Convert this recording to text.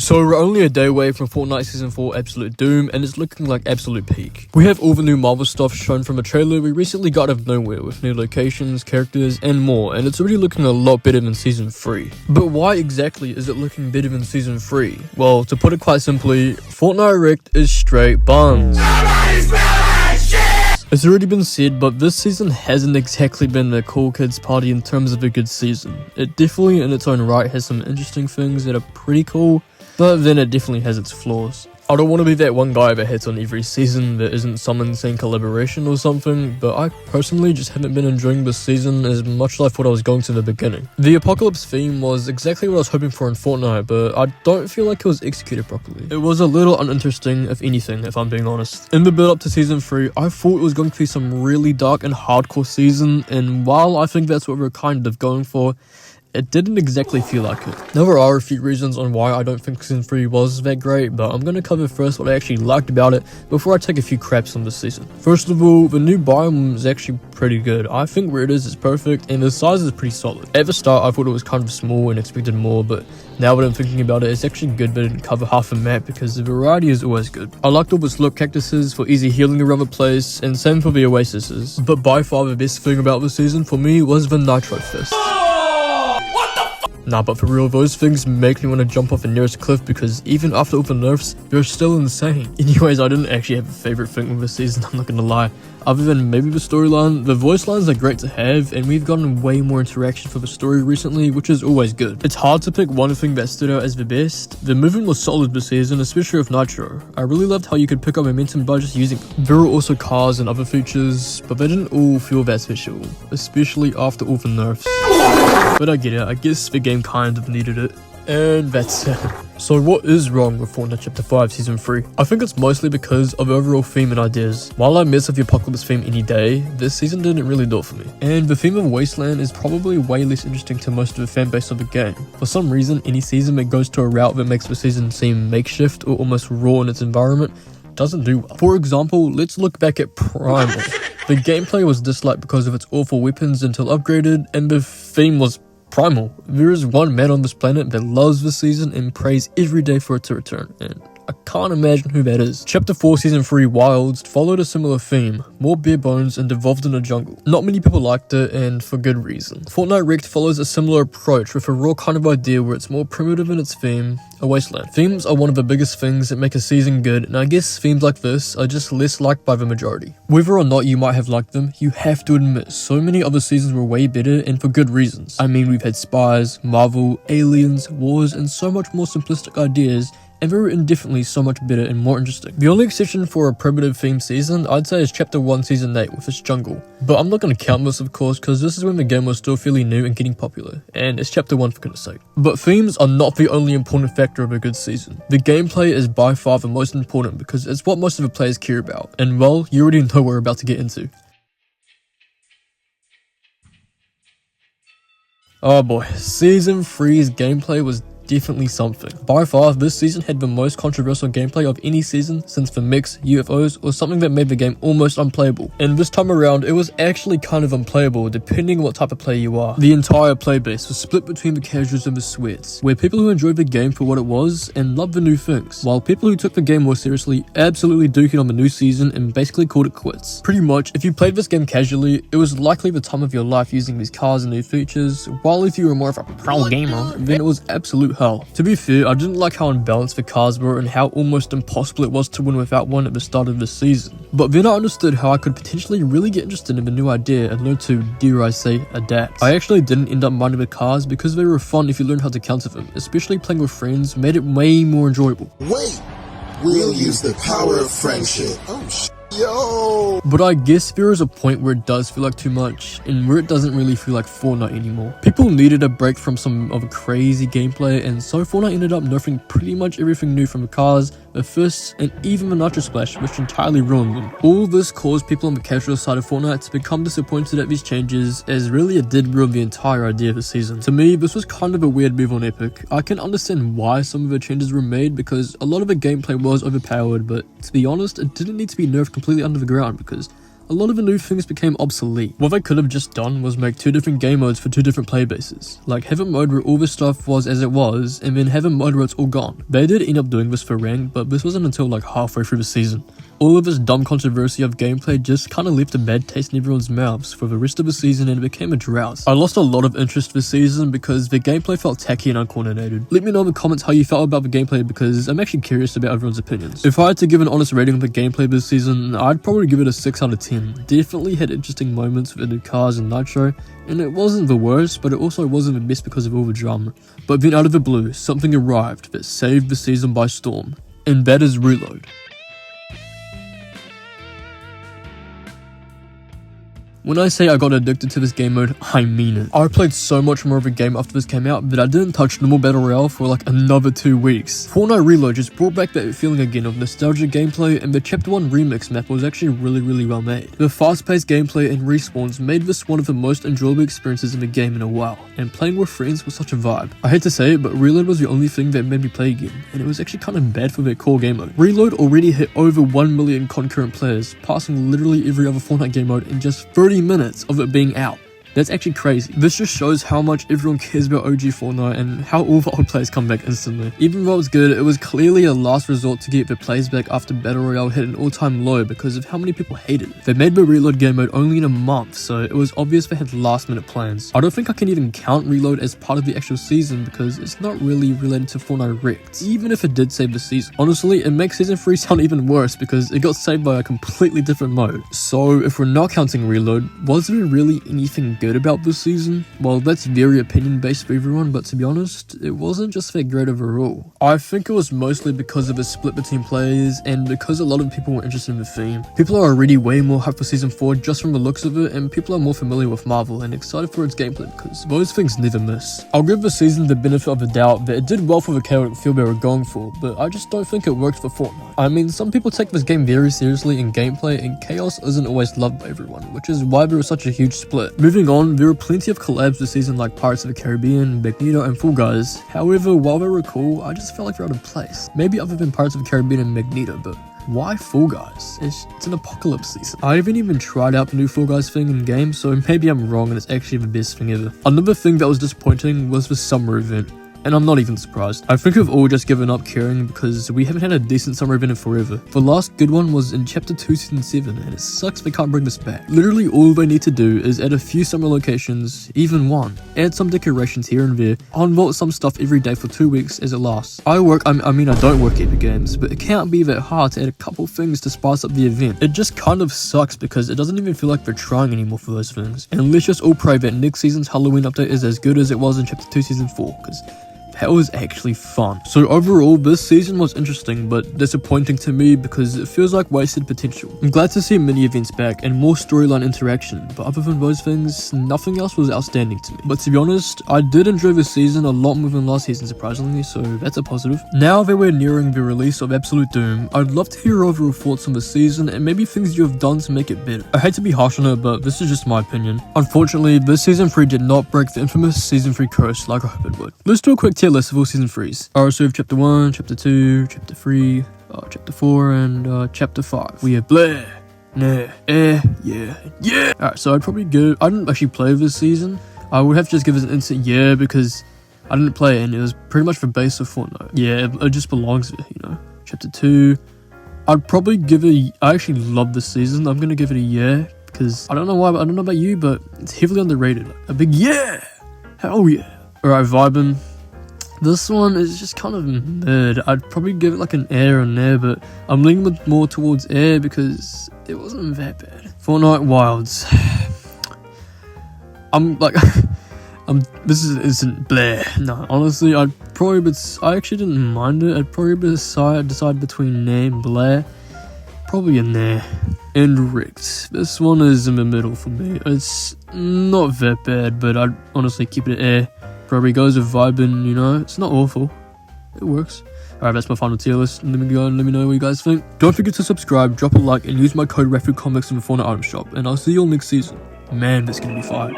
So we're only a day away from Fortnite Season 4 Absolute Doom, and it's looking like absolute peak. We have all the new Marvel stuff shown from a trailer we recently got out of nowhere, with new locations, characters, and more, and it's already looking a lot better than Season 3. But why exactly is it looking better than Season 3? Well, to put it quite simply, Fortnite Wrecked is straight buns. It's already been said, but this season hasn't exactly been the cool kids party in terms of a good season. It definitely in its own right has some interesting things that are pretty cool, but then it definitely has its flaws. I don't want to be that one guy that hits on every season that isn't some insane collaboration or something, but I personally just haven't been enjoying this season as much as I thought I was going to in the beginning. The apocalypse theme was exactly what I was hoping for in Fortnite, but I don't feel like it was executed properly. It was a little uninteresting, if anything, if I'm being honest. In the build up to Season 3, I thought it was going to be some really dark and hardcore season, and while I think that's what we're kind of going for, it didn't exactly feel like it. There are a few reasons on why I don't think Season 3 was that great, but I'm going to cover first what I actually liked about it before I take a few craps on this season. First of all, the new biome is actually pretty good. I think where it is perfect, and the size is pretty solid. At the start, I thought it was kind of small and expected more, but now that I'm thinking about it, it's actually good that it didn't cover half the map because the variety is always good. I liked all the slope cactuses for easy healing around the place, and same for the oases. But by far the best thing about the season for me was the Nitro Fist. Nah, but for real, those things make me want to jump off the nearest cliff because even after all the nerfs, they're still insane. Anyways, I didn't actually have a favorite thing with the season, I'm not gonna lie. Other than maybe the storyline, the voice lines are great to have, and we've gotten way more interaction for the story recently, which is always good. It's hard to pick one thing that stood out as the best. The movement was solid this season, especially with Nitro. I really loved how you could pick up momentum by just using them. There were also cars and other features, but they didn't all feel that special, especially after all the nerfs. But I get it, I guess the game kind of needed it. And that's it. So what is wrong with Fortnite Chapter 5 Season 3? I think it's mostly because of overall theme and ideas. While I miss the apocalypse theme any day, this season didn't really do it for me. And the theme of Wasteland is probably way less interesting to most of the fan base of the game. For some reason, any season that goes to a route that makes the season seem makeshift or almost raw in its environment doesn't do well. For example, let's look back at Primal. The gameplay was disliked because of its awful weapons until upgraded, and the theme was Primal. There is one man on this planet that loves this season and prays every day for it to return, and I can't imagine who that is. Chapter 4 Season 3 Wilds followed a similar theme, more bare bones and devolved in a jungle. Not many people liked it, and for good reason. Fortnite Wrecked follows a similar approach with a raw kind of idea where it's more primitive in its theme, a wasteland. Themes are one of the biggest things that make a season good, and I guess themes like this are just less liked by the majority. Whether or not you might have liked them, you have to admit so many other seasons were way better, and for good reasons. I mean, we've had spies, Marvel, aliens, wars, and so much more simplistic ideas, and they were indefinitely so much better and more interesting. The only exception for a primitive themed season I'd say is Chapter 1 Season 8 with its jungle. But I'm not going to count this of course, because this is when the game was still fairly new and getting popular, and it's Chapter 1 for goodness sake. But themes are not the only important factor of a good season. The gameplay is by far the most important because it's what most of the players care about, and well, you already know what we're about to get into. Oh boy, Season 3's gameplay was definitely something. By far, this season had the most controversial gameplay of any season since the mix, UFOs, or something that made the game almost unplayable. And this time around, it was actually kind of unplayable depending on what type of player you are. The entire playbase was split between the casuals and the sweats, where people who enjoyed the game for what it was and loved the new things, while people who took the game more seriously absolutely dookied on the new season and basically called it quits. Pretty much, if you played this game casually, it was likely the time of your life using these cars and new features, while if you were more of a pro gamer, then it was absolute hell. To be fair, I didn't like how unbalanced the cars were and how almost impossible it was to win without one at the start of the season. But then I understood how I could potentially really get interested in the new idea and learn to, dare I say, adapt. I actually didn't end up minding the cars because they were fun if you learned how to counter them, especially playing with friends made it way more enjoyable. Wait, we'll use the power of friendship. Oh yo! But I guess there is a point where it does feel like too much, and where it doesn't really feel like Fortnite anymore. People needed a break from some of the crazy gameplay, and so Fortnite ended up nerfing pretty much everything new from the cars, the fists, and even the Nitro Splash, which entirely ruined them. All this caused people on the casual side of Fortnite to become disappointed at these changes, as really it did ruin the entire idea of the season. To me, this was kind of a weird move on Epic. I can understand why some of the changes were made because a lot of the gameplay was overpowered, but to be honest, it didn't need to be nerfed completely under the ground because a lot of the new things became obsolete. What they could have just done was make 2 different game modes for 2 different play bases. Like heaven mode where all the stuff was as it was, and then heaven mode where it's all gone. They did end up doing this for rank, but this wasn't until like halfway through the season. All of this dumb controversy of gameplay just kinda left a bad taste in everyone's mouths for the rest of the season, and it became a drought. I lost a lot of interest this season because the gameplay felt tacky and uncoordinated. Let me know in the comments how you felt about the gameplay because I'm actually curious about everyone's opinions. If I had to give an honest rating of the gameplay this season, I'd probably give it a 6 out of 10. Definitely had interesting moments with the new cars and Nitro, and it wasn't the worst, but it also wasn't the best because of all the drama. But then out of the blue, something arrived that saved the season by storm, and that is Reload. When I say I got addicted to this game mode, I mean it. I played so much more of the game after this came out that I didn't touch normal Battle Royale for like another 2 weeks. Fortnite Reload just brought back that feeling again of nostalgic gameplay, and the Chapter 1 remix map was actually really well made. The fast-paced gameplay and respawns made this one of the most enjoyable experiences in the game in a while, and playing with friends was such a vibe. I hate to say it, but Reload was the only thing that made me play again, and it was actually kind of bad for their core game mode. Reload already hit over 1 million concurrent players, passing literally every other Fortnite game mode in just 30 minutes of it being out. That's actually crazy. This just shows how much everyone cares about OG Fortnite and how all the old players come back instantly. Even though it's good, it was clearly a last resort to get the plays back after Battle Royale hit an all-time low because of how many people hated it. They made the Reload game mode only in a month, so it was obvious they had last-minute plans. I don't think I can even count Reload as part of the actual season because it's not really related to Fortnite Wrecked, even if it did save the season. Honestly, it makes Season 3 sound even worse because it got saved by a completely different mode. So if we're not counting Reload, was there really anything good about this season? Well, that's very opinion based for everyone, but to be honest, it wasn't just that great overall. I think it was mostly because of the split between players and because a lot of people were interested in the theme. People are already way more hyped for Season 4 just from the looks of it, and people are more familiar with Marvel and excited for its gameplay because those things never miss. I'll give the season the benefit of the doubt that it did well for the chaotic feel they were going for, but I just don't think it worked for Fortnite. I mean, some people take this game very seriously in gameplay, and chaos isn't always loved by everyone, which is why there was such a huge split. Moving on, there were plenty of collabs this season like Pirates of the Caribbean, Magneto, and Fall Guys. However, while they were cool, I just felt like they're out of place. Maybe other than Pirates of the Caribbean and Magneto, but why Fall Guys? It's an apocalypse season. I haven't even tried out the new Fall Guys thing in game, so maybe I'm wrong and it's actually the best thing ever. Another thing that was disappointing was the summer event. And I'm not even surprised. I think we've all just given up caring because we haven't had a decent summer event in forever. The last good one was in Chapter 2 Season 7, and it sucks they can't bring this back. Literally all they need to do is add a few summer locations, even one. Add some decorations here and there, unvault some stuff every day for 2 weeks as it lasts. I don't work Epic Games, but it can't be that hard to add a couple things to spice up the event. It just kind of sucks because it doesn't even feel like they're trying anymore for those things. And let's just all pray that next season's Halloween update is as good as it was in Chapter 2 Season 4, because that was actually fun. So overall, this season was interesting, but disappointing to me because it feels like wasted potential. I'm glad to see mini events back and more storyline interaction, but other than those things, nothing else was outstanding to me. But to be honest, I did enjoy this season a lot more than last season surprisingly, so that's a positive. Now that we're nearing the release of Absolute Doom, I'd love to hear your overall thoughts on the season and maybe things you have done to make it better. I hate to be harsh on it, but this is just my opinion. Unfortunately, this Season 3 did not break the infamous Season 3 curse like I hoped it would. Let's do a quick tier list of all Season 3s. So we have Chapter 1, Chapter 2, Chapter 3, Chapter 4, and Chapter 5. We have Blah, Nah, yeah. Alright, so I'd probably go... I didn't actually play this season. I would have to just give it an instant yeah because I didn't play it and it was pretty much the base of Fortnite. Yeah, it just belongs there, you know. Chapter 2, I'd probably give it... I actually love this season. I'm gonna give it a yeah because I don't know why, but I don't know about you, but it's heavily underrated. Like, a big yeah! Hell yeah! Alright, vibing. This one is just kind of mid. I'd probably give it like an air on there, but I'm leaning more towards air because it wasn't that bad. Fortnite Wilds. This isn't Blah. No, honestly, I actually didn't mind it. I'd probably decide between nah and Blah. Probably a nah. And Wrecked. This one is in the middle for me. It's not that bad, but I'd honestly keep it at air. Probably goes with vibing, you know, it's not awful. It works. Alright, that's my final tier list. Let me go and let me know what you guys think. Don't forget to subscribe, drop a like, and use my code RAFUComics in the Fortnite item shop. And I'll see you all next season. Man, this is gonna be fire.